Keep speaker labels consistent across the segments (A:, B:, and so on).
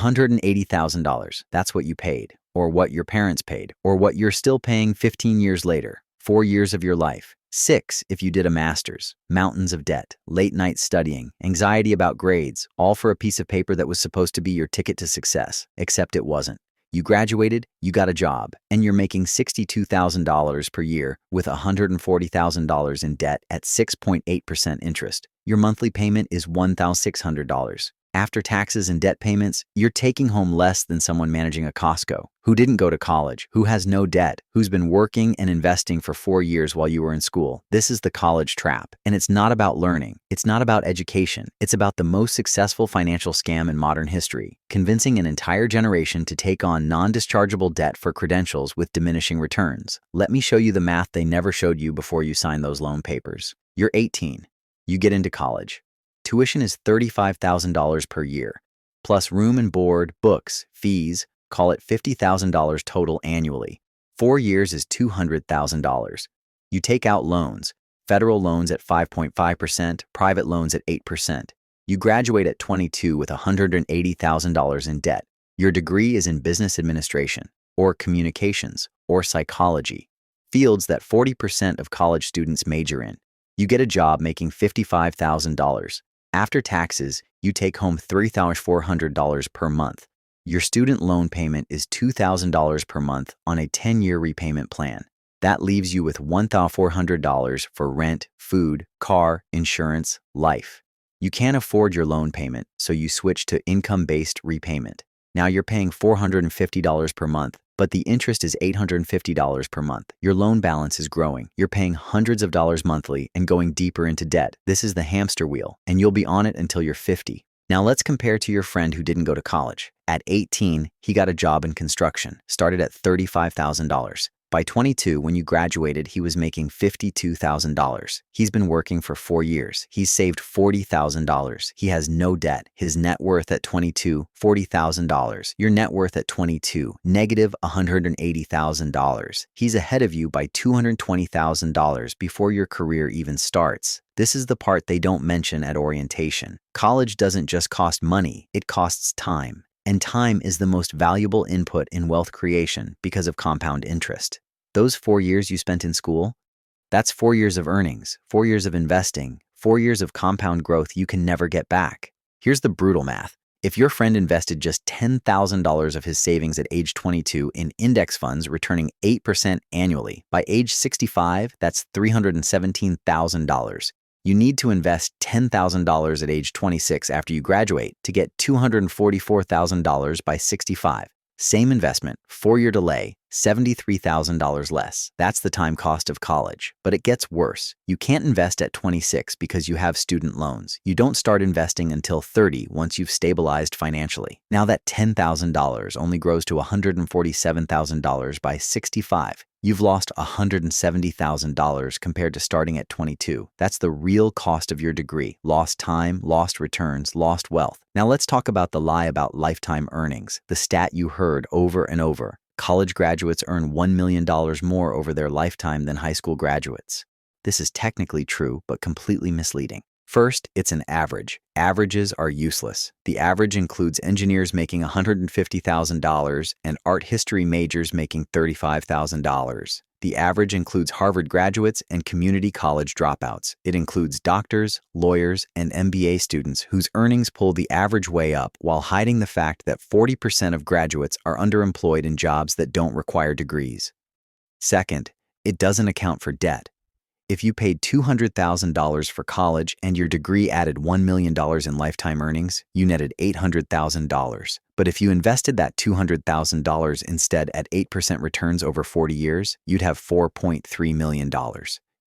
A: $180,000. That's what you paid, or what your parents paid, or what you're still paying 15 years later. 4 years of your life. 6 if you did a master's. Mountains of debt, late night studying, anxiety about grades, all for a piece of paper that was supposed to be your ticket to success, except it wasn't. You graduated, you got a job, and you're making $62,000 per year with $140,000 in debt at 6.8% interest. Your monthly payment is $1,600. After taxes and debt payments, you're taking home less than someone managing a Costco, who didn't go to college, who has no debt, who's been working and investing for 4 years while you were in school. This is the college trap. And it's not about learning. It's not about education. It's about the most successful financial scam in modern history, convincing an entire generation to take on non-dischargeable debt for credentials with diminishing returns. Let me show you the math they never showed you before you signed those loan papers. You're 18. You get into college. Tuition is $35,000 per year, plus room and board, books, fees, call it $50,000 total annually. 4 years is $200,000. You take out loans, federal loans at 5.5%, private loans at 8%. You graduate at 22 with $180,000 in debt. Your degree is in business administration, or communications, or psychology, fields that 40% of college students major in. You get a job making $55,000. After taxes, you take home $3,400 per month. Your student loan payment is $2,000 per month on a 10-year repayment plan. That leaves you with $1,400 for rent, food, car, insurance, life. You can't afford your loan payment, so you switch to income-based repayment. Now you're paying $450 per month, but the interest is $850 per month. Your loan balance is growing. You're paying hundreds of dollars monthly and going deeper into debt. This is the hamster wheel, and you'll be on it until you're 50. Now let's compare to your friend who didn't go to college. At 18, he got a job in construction, started at $35,000. By 22, when you graduated, he was making $52,000. He's been working for 4 years. He's saved $40,000. He has no debt. His net worth at 22, $40,000. Your net worth at 22, negative $180,000. He's ahead of you by $220,000 before your career even starts. This is the part they don't mention at orientation. College doesn't just cost money, it costs time. And time is the most valuable input in wealth creation because of compound interest. Those 4 years you spent in school, that's 4 years of earnings, 4 years of investing, 4 years of compound growth you can never get back. Here's the brutal math. If your friend invested just $10,000 of his savings at age 22 in index funds returning 8% annually, by age 65, that's $317,000. You need to invest $10,000 at age 26 after you graduate to get $244,000 by 65. Same investment, 4-year delay, $73,000 less. That's the time cost of college. But it gets worse. You can't invest at 26 because you have student loans. You don't start investing until 30 once you've stabilized financially. Now that $10,000 only grows to $147,000 by 65. You've lost $170,000 compared to starting at 22. That's the real cost of your degree. Lost time, lost returns, lost wealth. Now let's talk about the lie about lifetime earnings, the stat you heard over and over. College graduates earn $1 million more over their lifetime than high school graduates. This is technically true, but completely misleading. First, it's an average. Averages are useless. The average includes engineers making $150,000 and art history majors making $35,000. The average includes Harvard graduates and community college dropouts. It includes doctors, lawyers, and MBA students whose earnings pull the average way up while hiding the fact that 40% of graduates are underemployed in jobs that don't require degrees. Second, it doesn't account for debt. If you paid $200,000 for college and your degree added $1 million in lifetime earnings, you netted $800,000. But if you invested that $200,000 instead at 8% returns over 40 years, you'd have $4.3 million.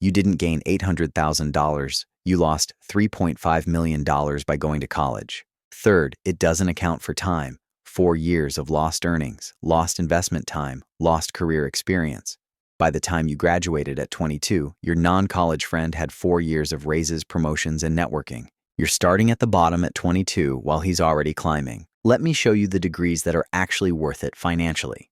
A: You didn't gain $800,000. You lost $3.5 million by going to college. Third, it doesn't account for time. 4 years of lost earnings, lost investment time, lost career experience. By the time you graduated at 22, your non-college friend had 4 years of raises, promotions, and networking. You're starting at the bottom at 22 while he's already climbing. Let me show you the degrees that are actually worth it financially.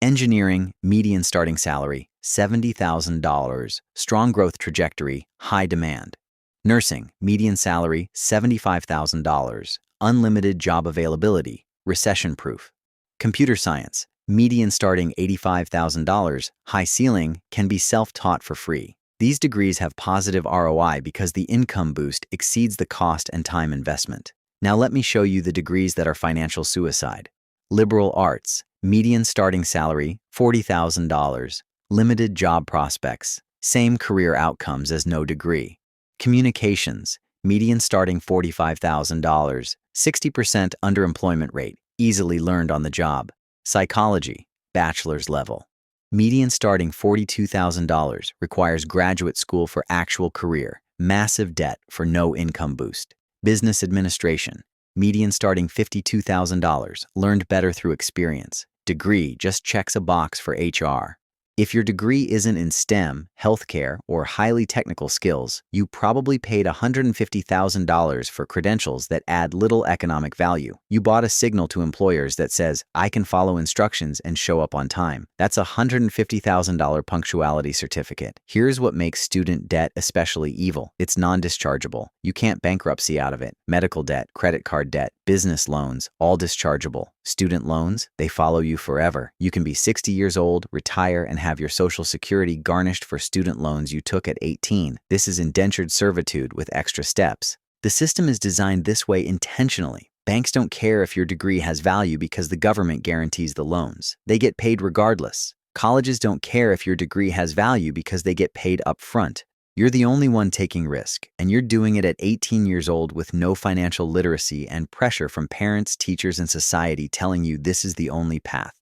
A: Engineering, median starting salary, $70,000. Strong growth trajectory, high demand. Nursing, median salary, $75,000. Unlimited job availability. recession-proof. Computer science, median starting $85,000, high ceiling, can be self-taught for free. These degrees have positive ROI because the income boost exceeds the cost and time investment. Now let me show you the degrees that are financial suicide. Liberal arts, median starting salary, $40,000, limited job prospects, same career outcomes as no degree. Communications, median starting $45,000, 60% underemployment rate, easily learned on the job. Psychology, bachelor's level. Median starting $42,000, requires graduate school for actual career, massive debt for no income boost. Business administration, median starting $52,000, learned better through experience. Degree just checks a box for HR. If your degree isn't in STEM, healthcare, or highly technical skills, you probably paid $150,000 for credentials that add little economic value. You bought a signal to employers that says, "I can follow instructions and show up on time." That's a $150,000 punctuality certificate. Here's what makes student debt especially evil. It's non-dischargeable. You can't bankruptcy out of it. Medical debt, credit card debt, business loans, all dischargeable. Student loans, they follow you forever. You can be 60 years old, retire, and have your Social Security garnished for student loans you took at 18. This is indentured servitude with extra steps. The system is designed this way intentionally. Banks don't care if your degree has value because the government guarantees the loans. They get paid regardless. Colleges don't care if your degree has value because they get paid up front. You're the only one taking risk, and you're doing it at 18 years old with no financial literacy and pressure from parents, teachers, and society telling you this is the only path.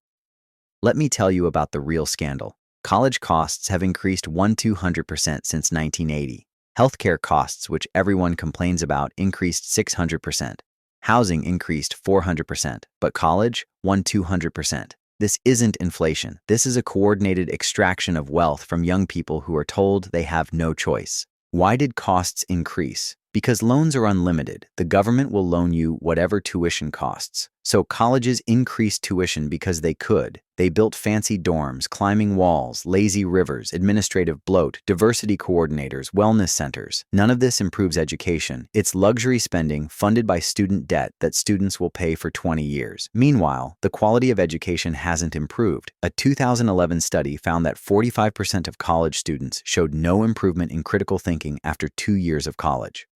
A: Let me tell you about the real scandal. College costs have increased 200% since 1980. Healthcare costs, which everyone complains about, increased 600%. Housing increased 400%, but college, 200%. This isn't inflation. This is a coordinated extraction of wealth from young people who are told they have no choice. Why did costs increase? Because loans are unlimited. The government will loan you whatever tuition costs. So colleges increased tuition because they could. They built fancy dorms, climbing walls, lazy rivers, administrative bloat, diversity coordinators, wellness centers. None of this improves education. It's luxury spending funded by student debt that students will pay for 20 years. Meanwhile, the quality of education hasn't improved. A 2011 study found that 45% of college students showed no improvement in critical thinking after 2 years of college.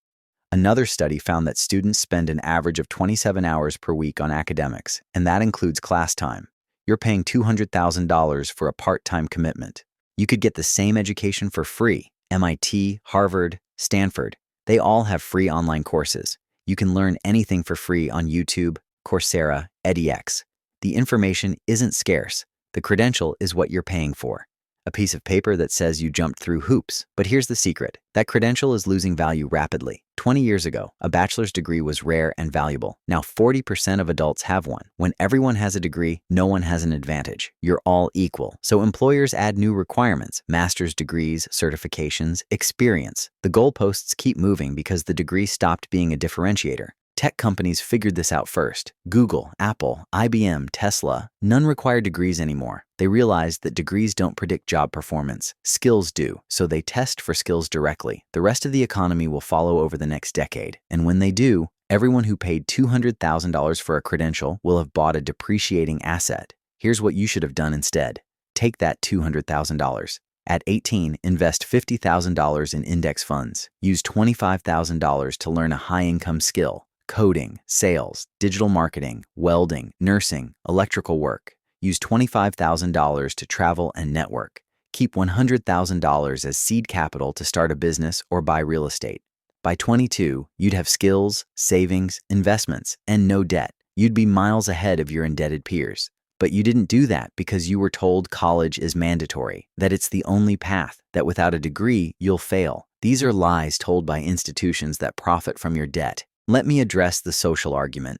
A: Another study found that students spend an average of 27 hours per week on academics, and that includes class time. You're paying $200,000 for a part-time commitment. You could get the same education for free. MIT, Harvard, Stanford, they all have free online courses. You can learn anything for free on YouTube, Coursera, edX. The information isn't scarce. The credential is what you're paying for. A piece of paper that says you jumped through hoops. But here's the secret. That credential is losing value rapidly. 20 years ago, a bachelor's degree was rare and valuable. Now 40% of adults have one. When everyone has a degree, no one has an advantage. You're all equal. So employers add new requirements: master's degrees, certifications, experience. The goalposts keep moving because the degree stopped being a differentiator. Tech companies figured this out first. Google, Apple, IBM, Tesla, none require degrees anymore. They realized that degrees don't predict job performance. Skills do, so they test for skills directly. The rest of the economy will follow over the next decade. And when they do, everyone who paid $200,000 for a credential will have bought a depreciating asset. Here's what you should have done instead. Take that $200,000. At 18, invest $50,000 in index funds. Use $25,000 to learn a high-income skill: coding, sales, digital marketing, welding, nursing, electrical work. Use $25,000 to travel and network. Keep $100,000 as seed capital to start a business or buy real estate. By 22, you'd have skills, savings, investments, and no debt. You'd be miles ahead of your indebted peers. But you didn't do that because you were told college is mandatory, that it's the only path, that without a degree, you'll fail. These are lies told by institutions that profit from your debt. Let me address the social argument.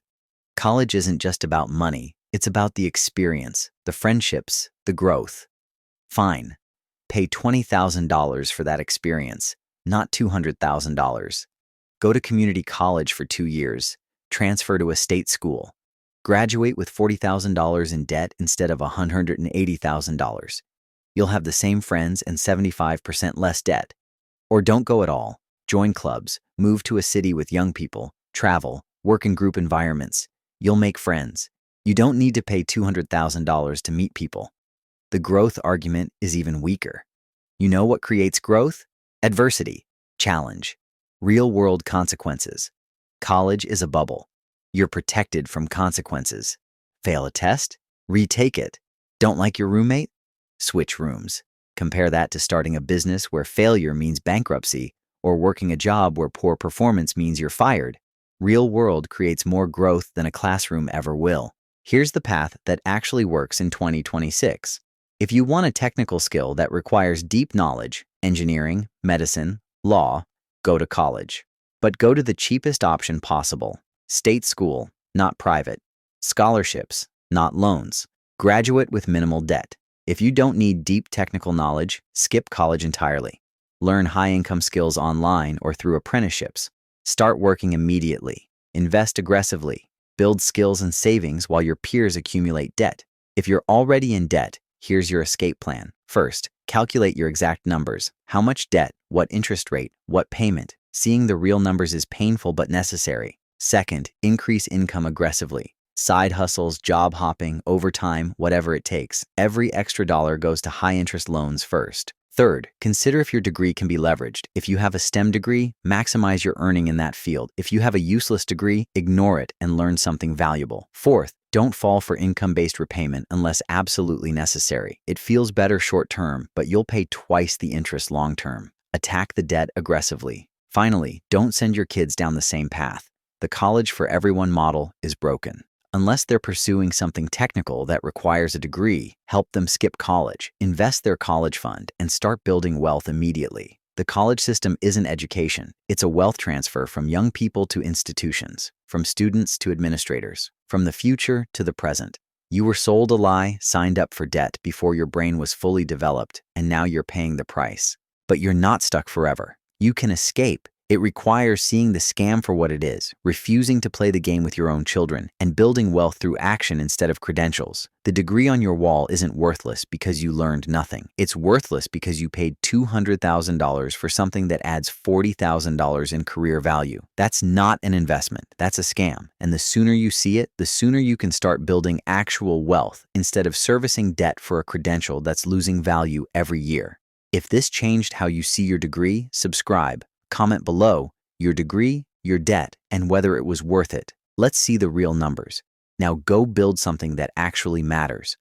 A: College isn't just about money. It's about the experience, the friendships, the growth. Fine. Pay $20,000 for that experience, not $200,000. Go to community college for 2 years. Transfer to a state school. Graduate with $40,000 in debt instead of $180,000. You'll have the same friends and 75% less debt. Or don't go at all. Join clubs, move to a city with young people, travel, work in group environments. You'll make friends. You don't need to pay $200,000 to meet people. The growth argument is even weaker. You know what creates growth? Adversity, challenge, real-world consequences. College is a bubble. You're protected from consequences. Fail a test? Retake it. Don't like your roommate? Switch rooms. Compare that to starting a business where failure means bankruptcy, or working a job where poor performance means you're fired. Real world creates more growth than a classroom ever will. Here's the path that actually works in 2026. If you want a technical skill that requires deep knowledge, engineering, medicine, law, go to college. But go to the cheapest option possible. State school, not private. Scholarships, not loans. Graduate with minimal debt. If you don't need deep technical knowledge, skip college entirely. Learn high-income skills online or through apprenticeships. Start working immediately. Invest aggressively. Build skills and savings while your peers accumulate debt. If you're already in debt, here's your escape plan. First, calculate your exact numbers. How much debt, what interest rate, what payment. Seeing the real numbers is painful but necessary. Second, increase income aggressively. Side hustles, job hopping, overtime, whatever it takes. Every extra dollar goes to high-interest loans first. Third, consider if your degree can be leveraged. If you have a STEM degree, maximize your earning in that field. If you have a useless degree, ignore it and learn something valuable. Fourth, don't fall for income-based repayment unless absolutely necessary. It feels better short-term, but you'll pay twice the interest long-term. Attack the debt aggressively. Finally, don't send your kids down the same path. The college for everyone model is broken. Unless they're pursuing something technical that requires a degree, help them skip college, invest their college fund, and start building wealth immediately. The college system isn't education. It's a wealth transfer from young people to institutions, from students to administrators, from the future to the present. You were sold a lie, signed up for debt before your brain was fully developed, and now you're paying the price. But you're not stuck forever. You can escape. It requires seeing the scam for what it is, refusing to play the game with your own children, and building wealth through action instead of credentials. The degree on your wall isn't worthless because you learned nothing. It's worthless because you paid $200,000 for something that adds $40,000 in career value. That's not an investment. That's a scam. And the sooner you see it, the sooner you can start building actual wealth instead of servicing debt for a credential that's losing value every year. If this changed how you see your degree, subscribe. Comment below your degree, your debt, and whether it was worth it. Let's see the real numbers. Now go build something that actually matters.